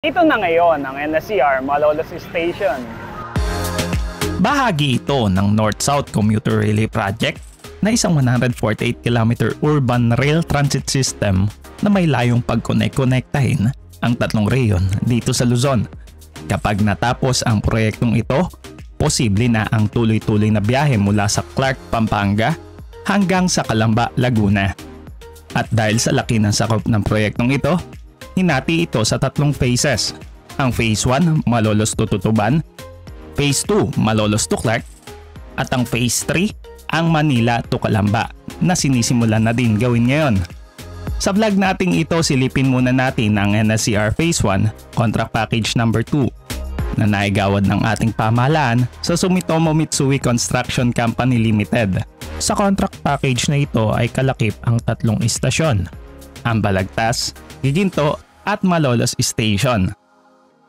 Ito na ngayon ang NSCR Malolos Station. Bahagi ito ng North-South Commuter Relay Project na isang 148-kilometer urban rail transit system na may layong pagkonek-konektahin ang tatlong rehiyon dito sa Luzon. Kapag natapos ang proyektong ito, posible na ang tuloy-tuloy na biyahe mula sa Clark, Pampanga hanggang sa Calamba, Laguna. At dahil sa laki ng sakop ng proyektong ito, hinati ito sa tatlong phases. Ang Phase 1, Malolos to Tutuban, Phase 2, Malolos to Clark, at ang Phase 3, ang Manila to Calamba na sinisimulan na din gawin ngayon. Sa vlog nating ito, silipin muna natin ang NSCR Phase 1 Contract Package number 2 na naigawad ng ating pamahalaan sa Sumitomo Mitsui Construction Company Limited. Sa contract package na ito ay kalakip ang tatlong istasyon, ang Balagtas, Giginto at Malolos Station.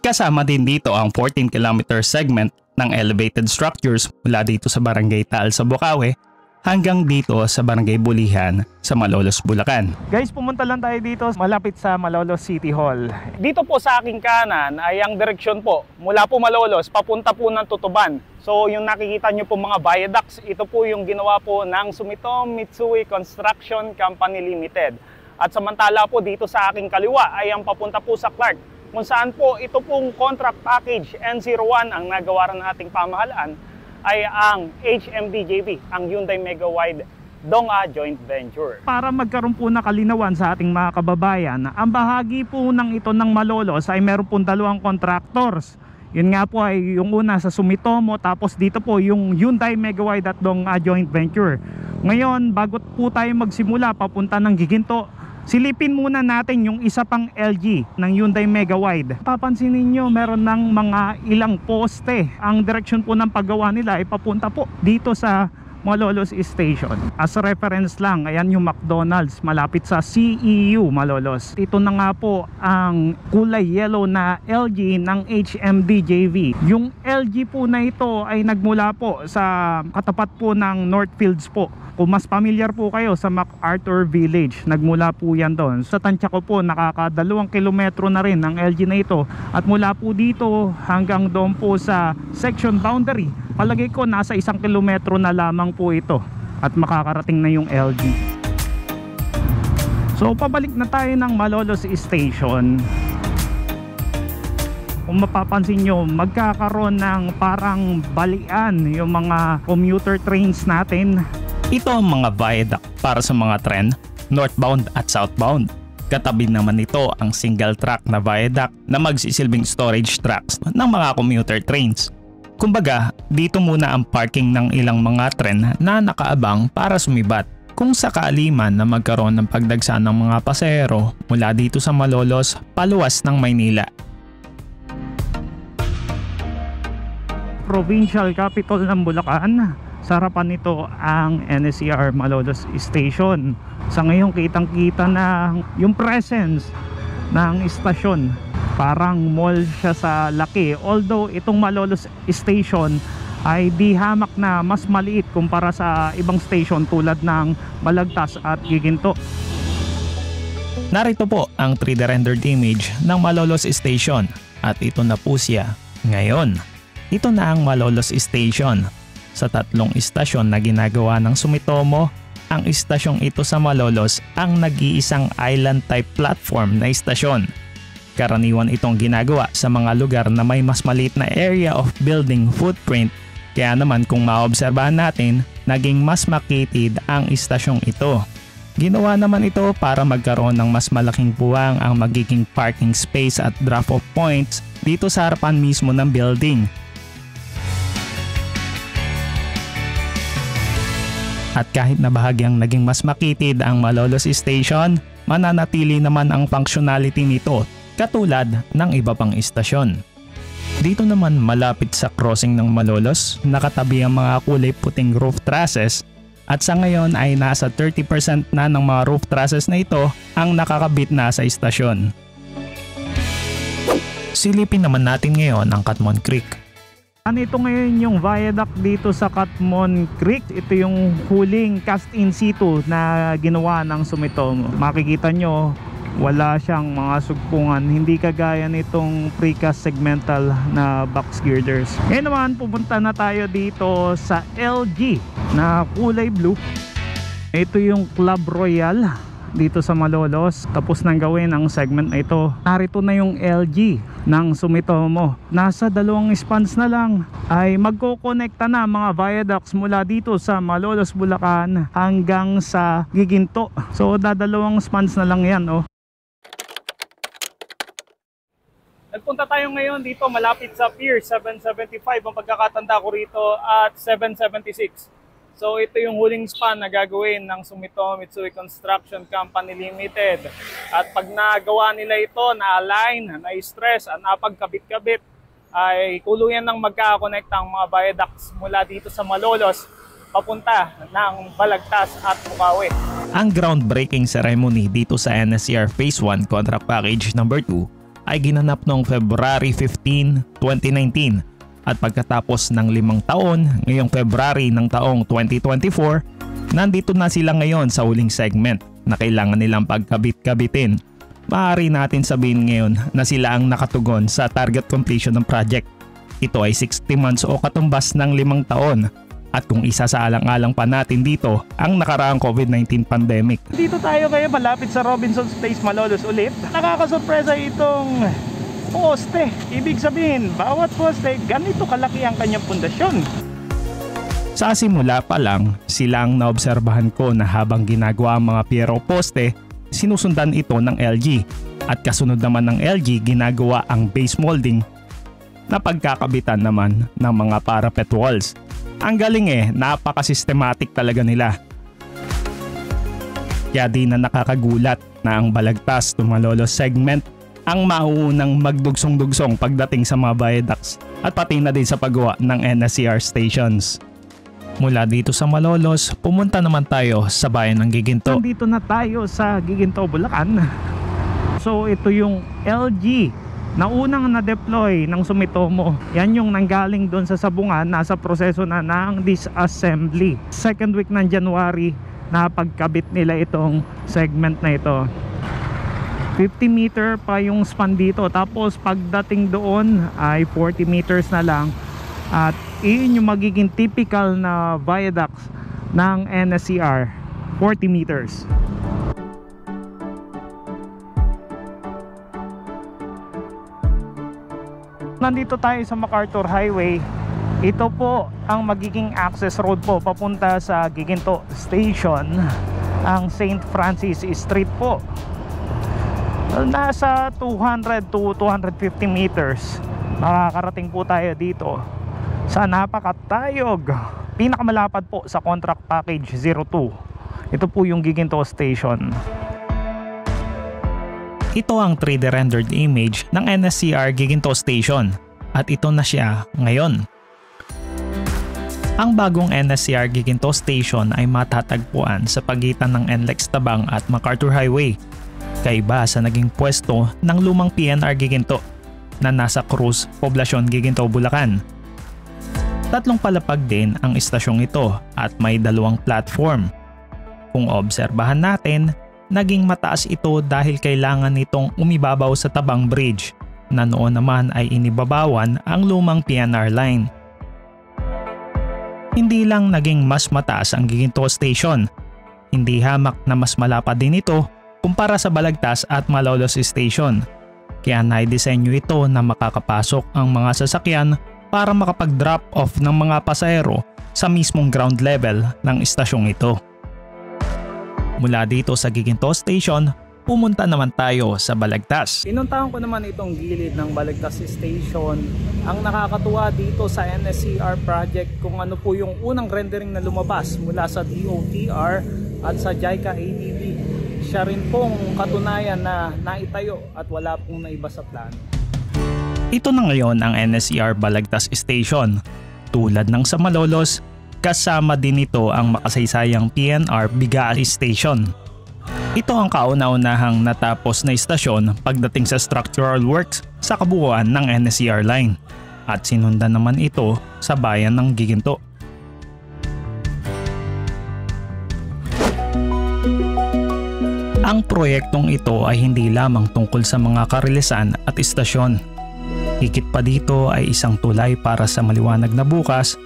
Kasama din dito ang 14-kilometer segment ng elevated structures mula dito sa Barangay Taal sa Bukawi hanggang dito sa Barangay Bulihan sa Malolos, Bulacan. Guys, pumunta lang tayo dito malapit sa Malolos City Hall. Dito po sa aking kanan ay ang direksyon po mula po Malolos papunta po ng Tutuban. So yung nakikita nyo po mga viaducts, ito po yung ginawa po ng Sumitomo Mitsui Construction Company Limited. At samantala po dito sa aking kaliwa ay ang papunta po sa Clark, kung saan po ito pong contract package N01 ang nagawa ng ating pamahalaan ay ang HMDJV, ang Hyundai Mega Wide Dong-A Joint Venture. Para magkaroon po na kalinawan sa ating mga kababayan, ang bahagi po ng ito ng Malolos ay meron pong dalawang contractors. Yun nga po ay yung una sa Sumitomo, tapos dito po yung Hyundai Mega Wide at Dong-A Joint Venture. Ngayon, bago po tayo magsimula papunta ng Giginto, silipin muna natin yung isa pang LG ng Hyundai Mega Wide. Papansin ninyo meron ng mga ilang poste. Ang direksyon po ng paggawa nila ay papunta po dito sa Malolos Station. As reference lang, ayan yung McDonald's malapit sa CEU Malolos. Ito na nga po ang kulay yellow na LG ng HMDJV. Yung LG po na ito ay nagmula po sa katapat po ng Northfields po. Kung mas familiar po kayo sa MacArthur Village, nagmula po yan doon. Sa tansya ko po, nakaka2 kilometro na rin ang LG na ito. At mula po dito hanggang doon po sa section boundary, palagay ko nasa 1 kilometro na lamang po ito. At makakarating na yung LG. So pabalik na tayo ng Malolos Station. Kung mapapansin nyo, magkakaroon ng parang balian yung mga commuter trains natin. Ito ang mga viaduct para sa mga tren, northbound at southbound. Katabi naman ito ang single track na viaduct na magsisilbing storage tracks ng mga commuter trains. Kumbaga, dito muna ang parking ng ilang mga tren na nakaabang para sumibat. Kung sakali man na magkaroon ng pagdagsa ng mga pasahero mula dito sa Malolos, paluwas ng Maynila. Provincial capital ng Bulacan. Sa harapan nito ang NSCR Malolos Station. Sa ngayon kitang-kita na yung presence ng istasyon. Parang mall siya sa laki. Although itong Malolos Station ay di hamak na mas maliit kumpara sa ibang station tulad ng Balagtas at Giginto. Narito po ang 3D rendered image ng Malolos Station at ito na po siya ngayon. Ito na ang Malolos Station. Sa tatlong istasyon na ginagawa ng Sumitomo, ang istasyong ito sa Malolos ang nag-iisang island type platform na istasyon. Karaniwan itong ginagawa sa mga lugar na may mas maliit na area of building footprint, kaya naman kung maobserbahan natin, naging mas makitid ang istasyong ito. Ginawa naman ito para magkaroon ng mas malaking buwang ang magiging parking space at drop-off points dito sa harapan mismo ng building. At kahit na bahagyang naging mas makitid ang Malolos Station, mananatili naman ang functionality nito katulad ng iba pang istasyon. Dito naman malapit sa crossing ng Malolos, nakatabi ang mga kulay puting roof trusses at sa ngayon ay nasa 30% na ng mga roof trusses na ito ang nakakabit na sa istasyon. Silipin naman natin ngayon ang Catmon Creek. Ito ngayon yung viaduct dito sa Catmon Creek. Ito yung huling cast in situ na ginawa ng Sumitomo. Makikita nyo wala siyang mga sugpungan, hindi kagaya nitong precast segmental na box girders. Ngayon naman pupunta na tayo dito sa LG na kulay blue. Ito yung Club Royal dito sa Malolos. Tapos nang gawin ang segment na ito. Narito na yung LG ng Sumitomo. Nasa 2 spans na lang ay magkokonekta na mga viaducts mula dito sa Malolos, Bulacan hanggang sa Giginto. So 2 spans na lang yan, oh. Nagpunta tayo ngayon dito malapit sa Pier 775 ang pagkakatanda ko rito at 776. So ito yung huling span na gagawin ng Sumitomo Mitsui Construction Company Limited. At pag nagawa nila ito, na-align, na-stress, at napagkabit-kabit, ay kuluyan ng magkakakonekta ang mga viaducts mula dito sa Malolos papunta ng Balagtas at Bukawi. Ang groundbreaking ceremony dito sa NSCR Phase 1 Contract Package No. 2 ay ginanap noong February 15, 2019. At pagkatapos ng 5 taon, ngayong February ng taong 2024, nandito na sila ngayon sa huling segment na kailangan nilang pagkabit-kabitin. Maaari natin sabihin ngayon na sila ang nakatugon sa target completion ng project. Ito ay 60 months o katumbas ng 5 taon. At kung isa sa alang-alang pa natin dito, ang nakaraang COVID-19 pandemic. Dito tayo ngayon malapit sa Robinson's Place, Malolos ulit. Nakakasurpresa itong poste. Ibig sabihin, bawat poste, ganito kalaki ang kanyang pundasyon. Sa simula pa lang, silang naobserbahan ko na habang ginagawa ang mga piero poste, sinusundan ito ng LG. At kasunod naman ng LG, ginagawa ang base molding na pagkakabitan naman ng mga parapet walls. Ang galing napaka-systematic talaga nila. Kaya di na nakakagulat na ang Balagtas to Malolos segment ang mauunang magdugsong-dugsong pagdating sa mga viaducts at pati na din sa paggawa ng NSCR stations. Mula dito sa Malolos, pumunta naman tayo sa bayan ng Giginto. Nandito na tayo sa Giginto, Bulacan. So ito yung LG na unang na-deploy ng Sumitomo. Yan yung nanggaling doon sa sabungan, nasa proseso na ng disassembly. Second week ng January, napagkabit nila itong segment na ito. 50 meter pa yung span dito, tapos pagdating doon ay 40 meters na lang. At iyon yung magiging typical na viaducts ng NSCR, 40 meters. Nandito tayo sa MacArthur Highway. Ito po ang magiging access road po papunta sa Giginto Station, ang St. Francis Street po. Nasa 200 to 250 meters makakarating po tayo dito sa napakatayog, pinakamalapad po sa contract package 02. Ito po yung Giginto Station. Ito ang 3D rendered image ng NSCR Giginto Station at ito na siya ngayon. Ang bagong NSCR Giginto Station ay matatagpuan sa pagitan ng NLEX Tabang at MacArthur Highway. Kaiba sa naging pwesto ng lumang PNR Giginto na nasa Cruz, Poblacion, Giginto, Bulacan. 3 palapag din ang istasyong ito at may 2 platform. Kung obserbahan natin, naging mataas ito dahil kailangan nitong umibabaw sa Tabang Bridge na noon naman ay inibabawan ang lumang PNR line. Hindi lang naging mas mataas ang Giginto Station, hindi hamak na mas malapad din ito kumpara sa Balagtas at Malolos Station. Kaya naidisenyo ito na makakapasok ang mga sasakyan para makapag-drop off ng mga pasahero sa mismong ground level ng istasyong ito. Mula dito sa Giginto Station, pumunta naman tayo sa Balagtas. Pinuntahan ko naman itong gilid ng Balagtas Station. Ang nakakatuwa dito sa NSCR project kung ano po yung unang rendering na lumabas mula sa DOTR at sa JICA ADB. Siya rin pong katunayan na naitayo at wala pong naiba sa plano. Ito na ngayon ang NSCR Balagtas Station. Tulad ng sa Malolos, kasama din ito ang makasaysayang PNR Bigaali Station. Ito ang kauna-unahang natapos na istasyon pagdating sa structural works sa kabuuan ng NSCR line. At sinundan naman ito sa bayan ng Giginto. Ang proyektong ito ay hindi lamang tungkol sa mga karilisan at istasyon. Higit pa dito ay isang tulay para sa maliwanag na bukas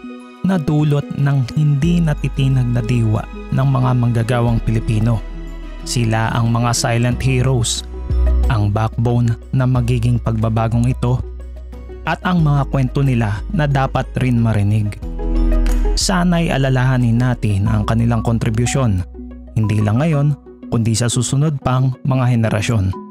na dulot ng hindi natitinag na diwa ng mga manggagawang Pilipino. Sila ang mga silent heroes, ang backbone na magiging pagbabagong ito at ang mga kwento nila na dapat rin marinig. Sana'y alalahanin natin ang kanilang kontribusyon, hindi lang ngayon kundi sa susunod pang mga henerasyon.